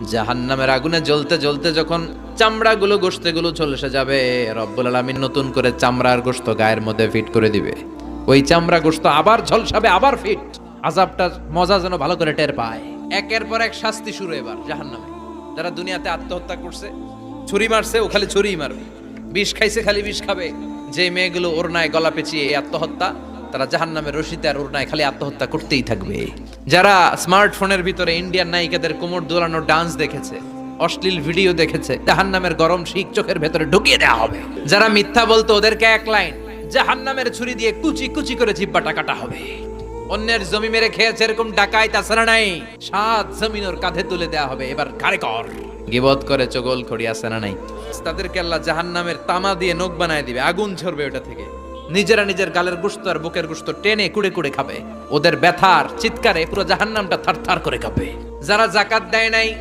জাহান্নামের আগুনে জ্বলতে জ্বলতে যখন চামড়াগুলো গোশতগুলো ঝলসে যাবে, রব্বুল আলামিন নতুন করে চামড়ার গোশত গায়ের মধ্যে ফিট করে দিবে। ওই চামড়া গোশত আবার ঝলসাবে, আবার ফিট। আযাবটার মজা যেন ভালো করে টের পায়। একের পর এক শাস্তি শুরু এবার জাহান্নামে। যারা দুনিয়াতে আত্মহত্যা করছে, ছুরি মারছে, ও খালি ছুরিই মারবে। বিষ খাইছে, খালি বিষ খাবে। যে মেয়েগুলো ওড়নায় গলা পেঁচিয়ে এই আত্মহত্যা, তারা জাহান্নামের রশিতে আর ওড়নায় খালি আত্মহত্যা করতেই থাকবে। যারা স্মার্টফোনের ভিতরে ইন্ডিয়ান নায়িকাদের কোমর দোলানো ডান্স দেখেছে, অশ্লীল ভিডিও দেখেছে, জাহান্নামের গরম শিক চোখের ভেতরে ঢুকিয়ে দেওয়া হবে। যারা মিথ্যা বলতো, ওদেরকে এক লাইন জাহান্নামের ছুরি দিয়ে কুচি কুচি করে জিহ্বাটা কাটা হবে। অন্যের জমি মেরে খেয়েছে এরকম ডাকাই তাছাড়া নাই, 7 জমিন ওর কাঁধে তুলে দেওয়া হবে। এবার ঘাড়ে কর। গিবত করে চগল খড়ি আছে না নাই? তাদেরকে আল্লাহ জাহান্নামের তামা দিয়ে নখ বানায় দিবে, আগুন ঝরবে ওটা থেকে। নিজেরা নিজের গালের গোশত আর বুকের গোশত টেনে কুড়ে কুড়ে খাবে। ওদের ব্যথার চিৎকারে পুরো জাহান্নামটা থারথার করে কাঁপবে। যারা যাকাত দেয় নাই,